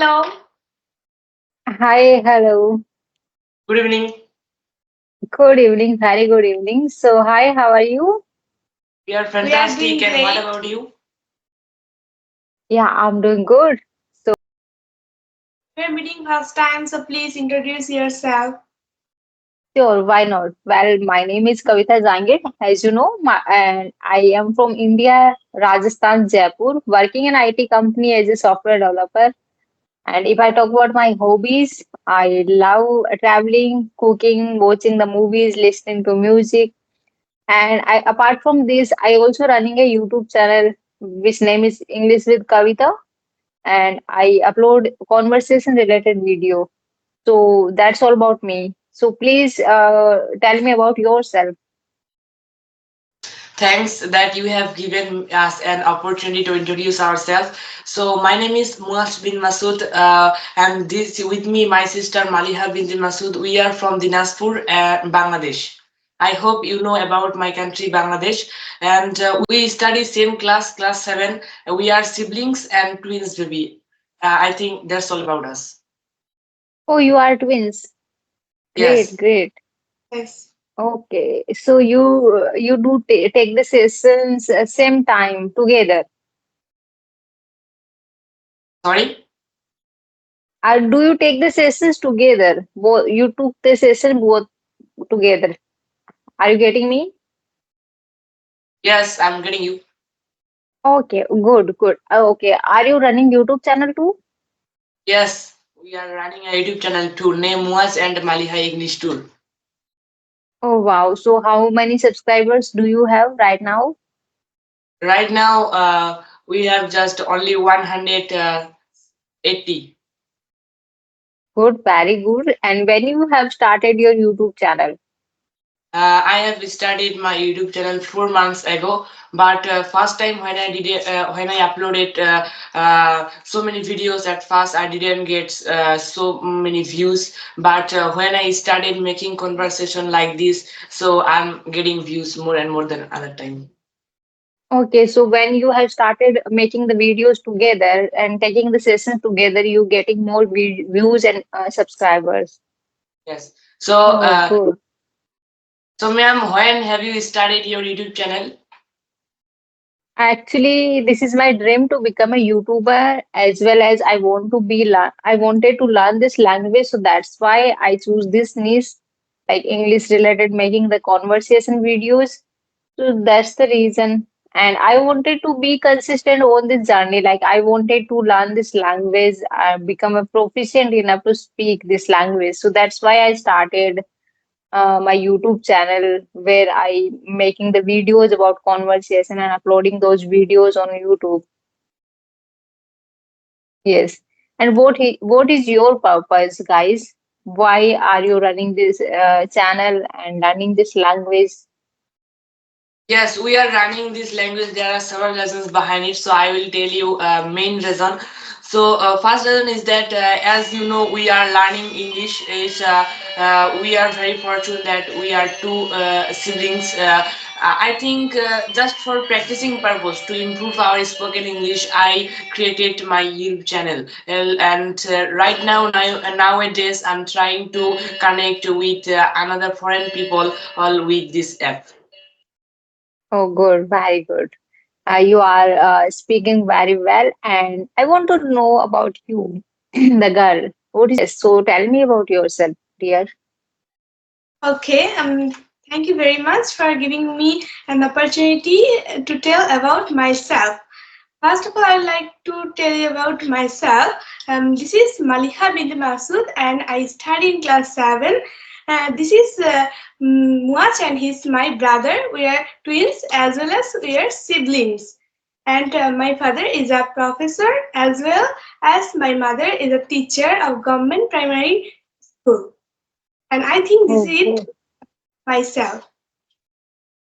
Hello. Hi, hello. Good evening. Good evening, very good evening. So, hi, how are you? We are We are fantastic. doing And what great. about you? Yeah, I'm doing good. So, We are meeting first time, so please introduce yourself. sure, why not? Well, my name is Kavita Jangir, as you know, and I am from India, Rajasthan, Jaipur, working in IT company as a software developer. And if I talk about my hobbies, I love traveling, cooking, watching the movies, listening to music. And apart from this, I also running a YouTube channel which name is English with Kavita, and I upload conversation related video. So that's all about me. So please tell me about yourself. Thanks that you have given us an opportunity to introduce ourselves. So my name is Muwaj bin Masood, and this with me my sister Maliha bin Masood. We are from Dinajpur, Bangladesh. I hope you know about my country, Bangladesh, and we study same class, class 7. We are siblings and twins, baby. I think that's all about us. Oh, you are twins. Great, Yes. great. Yes. Okay, so you do take the sessions same time together. Sorry. Do you take the sessions together? Both you took the session both together. Are you getting me? Yes, I'm getting you. Okay, good, good. Okay, are you running YouTube channel too? Yes, we are running a YouTube channel too, name Muaz and Maliha English Tour. Oh wow. So how many subscribers do you have right now? Right now, we have just only 180. Good, very good. And when you have started your YouTube channel? I have started my YouTube channel 4 months ago, but first time when I did it, when I uploaded so many videos at first, I didn't get so many views. But when I started making conversation like this, so I'm getting views more and more than other time. Okay, so when you have started making the videos together and taking the sessions together, you getting more views and subscribers. Yes. So, Oh, good. so ma'am, when have you started your YouTube channel? Actually, this is my dream to become a YouTuber as well as I want to be I wanted to learn this language, so that's why I choose this niche, like English related, making the conversation videos. So that's the reason. And I wanted to be consistent on this journey. Like I wanted to learn this language, become a proficient enough to speak this language. So that's why I started my YouTube channel where I making the videos about conversation and uploading those videos on YouTube. Yes. And what is your purpose, guys? Why are you running this channel and learning this language? Yes, we are running this language. There are several reasons behind it. So I will tell you main reason. So first reason is that as you know, we are learning English. We are very fortunate that we are two siblings. I think just for practicing purpose to improve our spoken English, I created my YouTube channel. And right nowadays, I'm trying to connect with another foreign people all with this app. Oh, good, very good. You are speaking very well, and I want to know about you, the girl. What is so? Tell me about yourself, dear. Okay. Thank you very much for giving me an opportunity to tell about myself. First of all, I would like to tell you about myself. This is Maliha bin Masood, and I study in class 7. This is Muwaj, and he's my brother. We are twins as well as we are siblings. And my father is a professor as well as my mother is a teacher of government primary school. And I think this Oh, is it good, myself.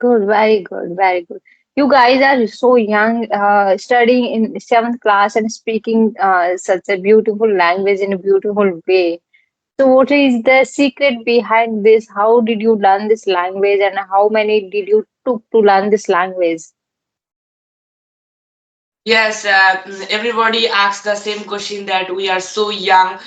good, very good, very good. You guys are so young, studying in seventh class and speaking such a beautiful language in a beautiful way. So, what is the secret behind this? How did you learn this language, and how many did you took to learn this language? Yes, everybody asks the same question that we are so young,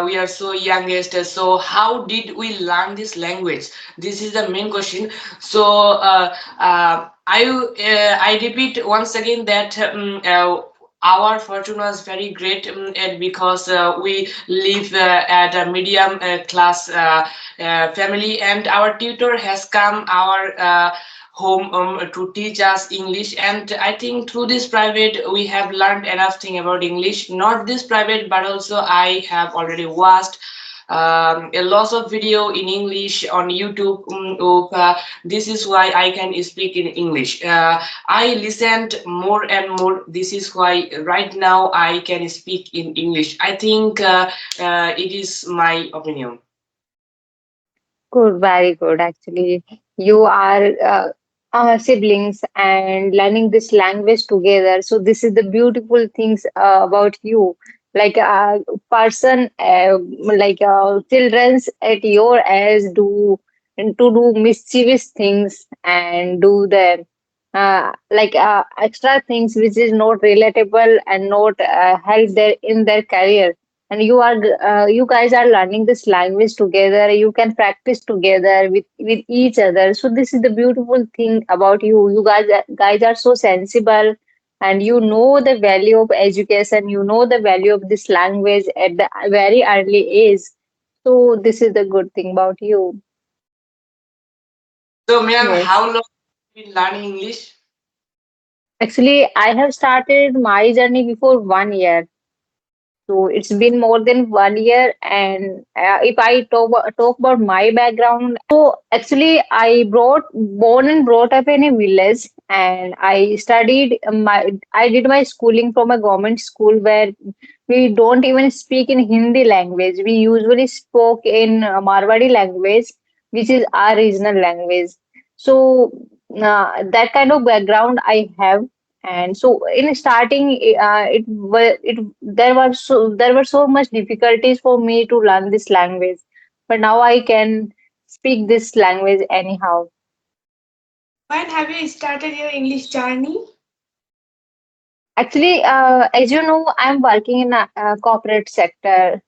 we are so youngest. So how did we learn this language? This is the main question. So I repeat once again that our fortune was very great, and because we live at a medium class family, and our tutor has come our home to teach us English. And I think through this private we have learned enough thing about English. Not this private, but also I have already watched a lot of video in English on YouTube. This is why I can speak in English. I listened more and more. This is why right now I can speak in English. I think it is my opinion. Good, very good. Actually, you are siblings and learning this language together. So this is the beautiful things about you. Like a person, childrens at your age do to do mischievous things and do the extra things which is not relatable and not help their in their career, and you guys are learning this language together. You can practice together with each other. So this is the beautiful thing about you guys are so sensible, and you know the value of education, you know the value of this language at the very early age. So this is the good thing about you. So, ma'am, Yes, how long have you been learning English? actually I have started my journey before 1 year. So it's been more than 1 year, and if I talk about my background, so actually I brought born and brought up in a village, and I did my schooling from a government school where we don't even speak in Hindi language. We usually spoke in Marwadi language, which is our regional language. So that kind of background I have. And so in starting, there were so much difficulties for me to learn this language, but now I can speak this language anyhow. When have you started your English journey? Actually, as you know, I'm working in a corporate sector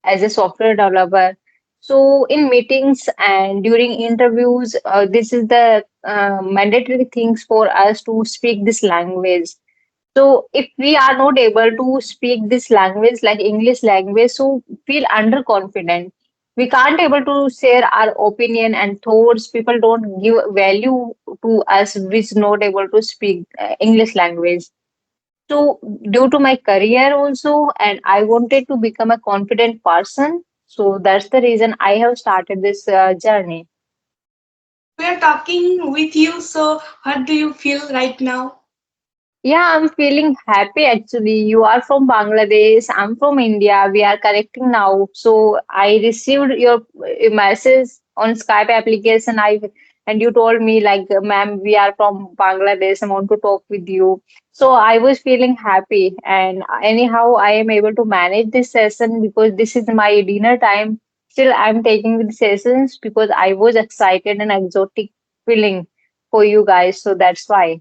as a software developer. So in meetings and during interviews, this is the mandatory things for us to speak this language. So if we are not able to speak this language like English language, so feel underconfident. We can't able to share our opinion and thoughts. People don't give value to us which not able to speak English language. So due to my career also, and I wanted to become a confident person. So that's the reason I have started this journey. We are talking with you, so what do you feel right now? Yeah, I'm feeling happy actually. You are from Bangladesh, I'm from India. We are connecting now. So I received your message on Skype application. And you told me like, ma'am, we are from Bangladesh. I want to talk with you. So I was feeling happy. And anyhow, I am able to manage this session because this is my dinner time. Still, I'm taking the sessions because I was excited and exotic feeling for you guys. So that's why.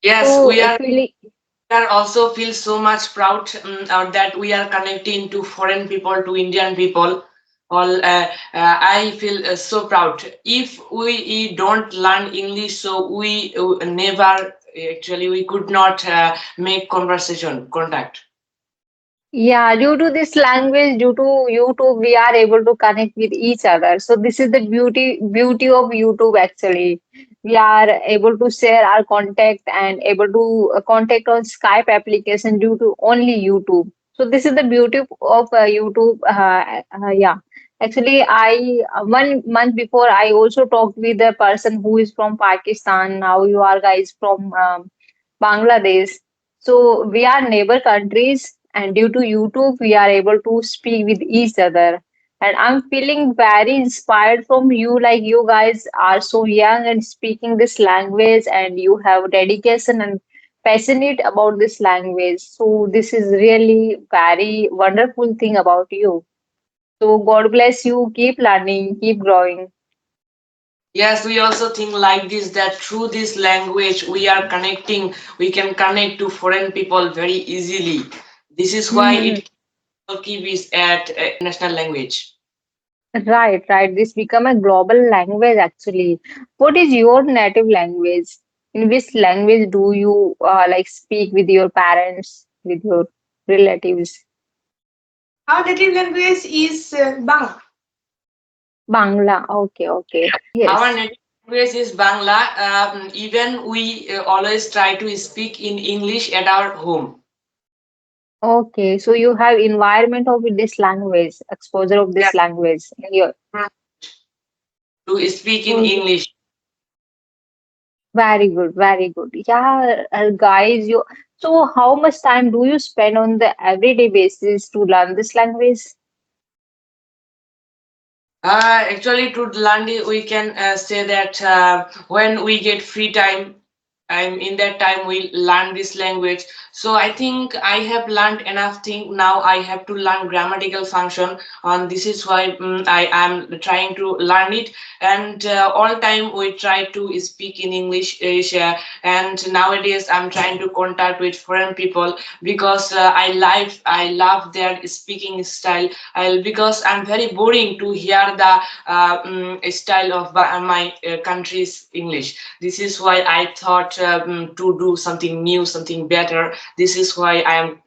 Yes, So we are actually, also feel so much proud that we are connecting to foreign people, to Indian people. All I feel so proud. If we don't learn English, so we never actually we could not make conversation contact. yeah, due to this language, due to YouTube, we are able to connect with each other. So this is the beauty of YouTube actually. We are able to share our contact and able to contact on Skype application due to only YouTube. So this is the beauty of YouTube. Yeah, actually, I 1 month before I also talked with a person who is from Pakistan. Now you are guys from Bangladesh. So we are neighbor countries, and due to YouTube, we are able to speak with each other. And I'm feeling very inspired from you. Like you guys are so young and speaking this language, and you have dedication and passionate about this language. So this is really very wonderful thing about you. So God bless you. Keep learning, keep growing. Yes, we also think like this that through this language we are connecting, we can connect to foreign people very easily. This is why Mhm. it keep is at international language. Right, right. This become a global language actually. What is your native language? In which language do you like speak with your parents, with your relatives? Our native language is Bangla. Bangla. Okay, okay. Our Yes. native language is Bangla. Even we always try to speak in English at our home. Okay. So you have environment of this language, exposure of Yeah, this language in your. to speak in Okay. English. Very good, very good. Yeah, guys, you. So how much time do you spend on the everyday basis to learn this language? Actually, to Landi, we can say that when we get free time, in that time we learn this language. So I think I have learned enough thing. Now I have to learn grammatical function, and this is why I am trying to learn it. And all time we try to speak in English, and nowadays I'm trying to contact with foreign people because I love their speaking style. Because I'm very boring to hear the style of my country's English. This is why I thought to do something new, something better. This is why I'm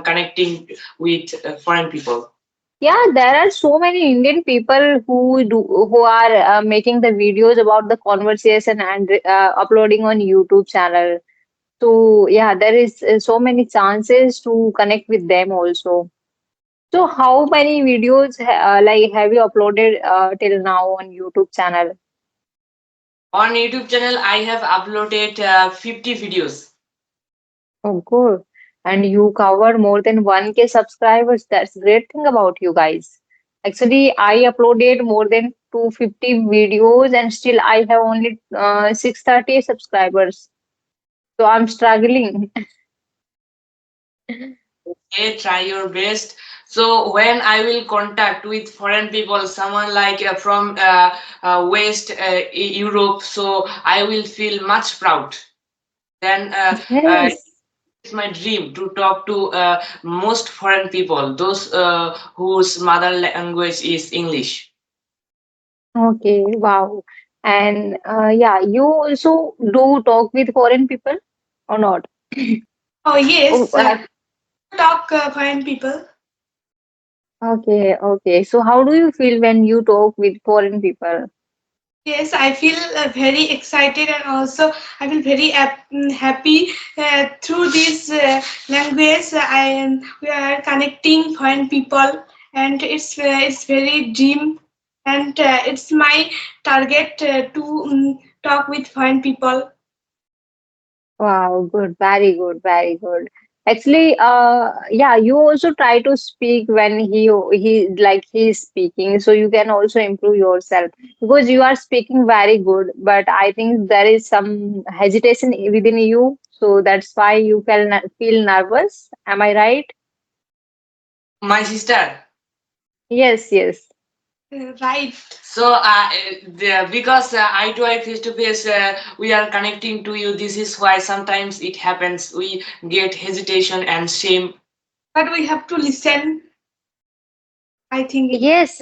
connecting with foreign people. Yeah, there are so many Indian people who are making the videos about the conversation and uploading on YouTube channel. So yeah, there is so many chances to connect with them also. So how many videos like have you uploaded till now on YouTube channel? On YouTube channel, I have uploaded 50 videos. Oh, good. And you covered more than 1K subscribers. That's great thing about you guys. Actually, I uploaded more than 250 videos and still I have only 630 subscribers. So I'm struggling. Okay, try your best. So when I will contact with foreign people, someone like from West Europe, so I will feel much proud. Then Yes. it's my dream to talk to most foreign people, those whose mother language is English. Okay. Wow. And yeah, you also do talk with foreign people or not? Oh Oh, yes, talk foreign people. okay. Okay. So how do you feel when you talk with foreign people? Yes, I feel very excited and also I feel very happy through this language. We are connecting foreign people, and it's very dream, and it's my target to talk with foreign people. Wow, good, very good, very good. Actually, yeah, you also try to speak when he's speaking, so you can also improve yourself because you are speaking very good. But I think there is some hesitation within you, so that's why you feel nervous. Am I right? My sister. Yes, yes. Right. So because eye to eye, face to face, we are connecting to you. This is why sometimes it happens. We get hesitation and shame. But we have to listen. I think it. Yes,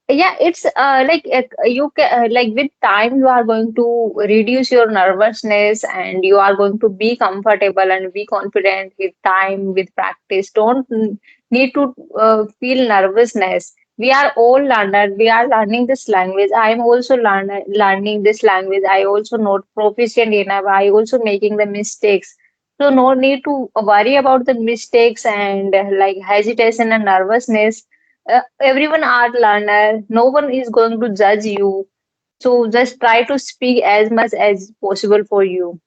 yeah, it's like you can like with time you are going to reduce your nervousness and you are going to be comfortable and be confident with time, with practice. Don't need to feel nervousness. We are all learner. We are learning this language. I am also learning this language. I also not proficient enough. I also making the mistakes. So no need to worry about the mistakes and like hesitation and nervousness. Everyone are learner. No one is going to judge you. So just try to speak as much as possible for you.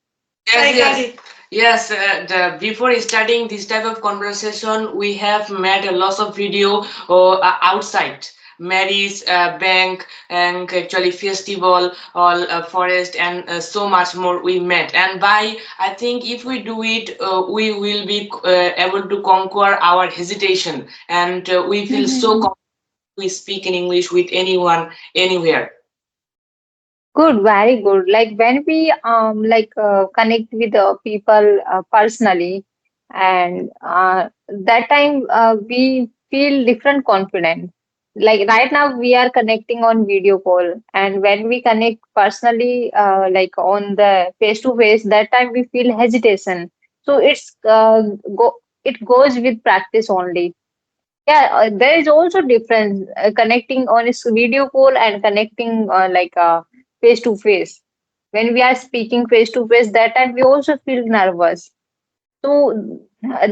Yes, I got yes, it. yes. Before starting this type of conversation, we have made a lot of video outside marriage, bank, and actually festival, all forest, and so much more we met. And by I think if we do it, we will be able to conquer our hesitation, and we feel so Mhm. comfortable we speak in English with anyone, anywhere. Good, very good. Like when we connect with people personally, and that time we feel different confident. Like right now we are connecting on video call, and when we connect personally, like on the face to face, that time we feel hesitation. So it goes with practice only. Yeah, there is also difference connecting on a video call and connecting face to face. When we are speaking face to face, that time we also feel nervous. So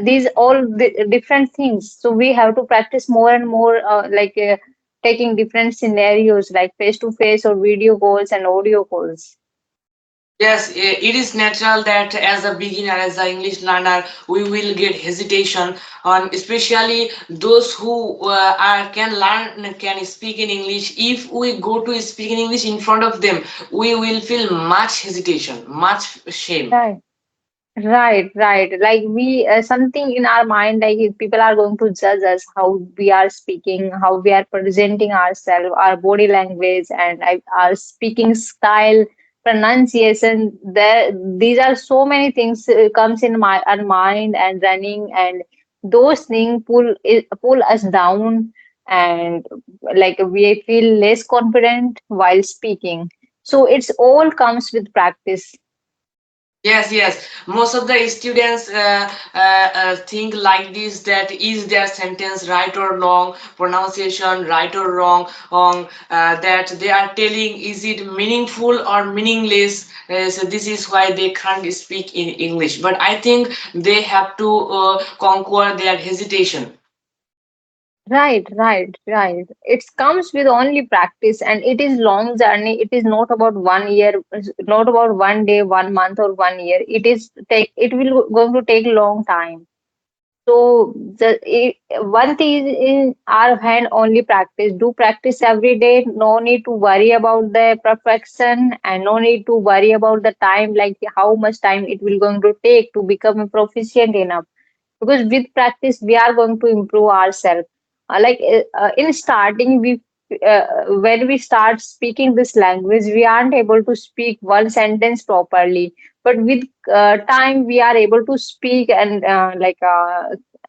these all the different things. So we have to practice more and more, taking different scenarios like face to face or video calls and audio calls. Yes, it is natural that as a beginner, as an English learner, we will get hesitation on, especially those who are can learn, can speak in English. If we go to speak in English in front of them, we will feel much hesitation, much shame. Right. Right, right. Like we, something in our mind, like if people are going to judge us how we are speaking, how we are presenting ourselves, our body language, and our speaking style, pronunciation. There, these are so many things comes in my our mind and running, and those things pull us down, and like we feel less confident while speaking. So it's all comes with practice. Yes, yes. Most of the students think like this, that is their sentence right or wrong, pronunciation right or wrong, that they are telling is it meaningful or meaningless. So this is why they can't speak in English. But I think they have to conquer their hesitation. Right, right, right. It comes with only practice, and it is long journey. It is not about 1 year, not about 1 day, 1 month, or 1 year. It will going to take long time. So one thing is in our hand only practice. Do practice every day. No need to worry about the perfection, and no need to worry about the time, like how much time it will going to take to become a proficient enough, because with practice we are going to improve ourselves. In starting, we when we start speaking this language, we aren't able to speak one sentence properly, but with time we are able to speak, and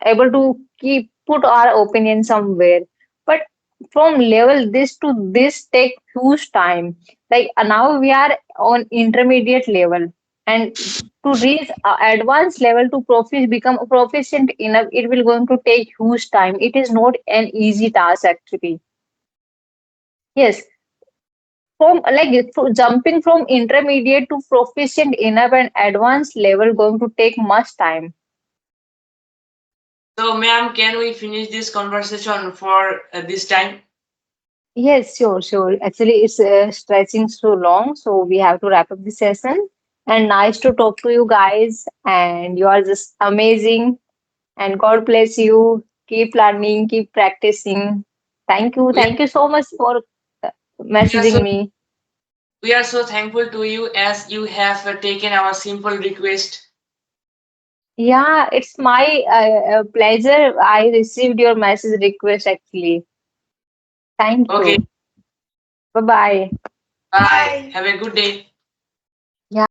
able to keep put our opinion somewhere. But from level this to this take huge time. Now we are on intermediate level, and to reach advanced level to become proficient enough, it will going to take huge time. It is not an easy task actually. Yes, jumping from intermediate to proficient enough and advanced level going to take much time. So, ma'am, can we finish this conversation for this time? Yes, sure, sure. Actually, it's stretching so long, so we have to wrap up the session. And nice to talk to you guys, and you are just amazing. And God bless you. Keep learning, keep practicing. We are, Thank you so much for we are so messaging me. we are so thankful to you as you have taken our simple request. Yeah, it's my pleasure. I received your message request actually. Thank Okay, you. Bye bye. bye. Bye. Have a good day.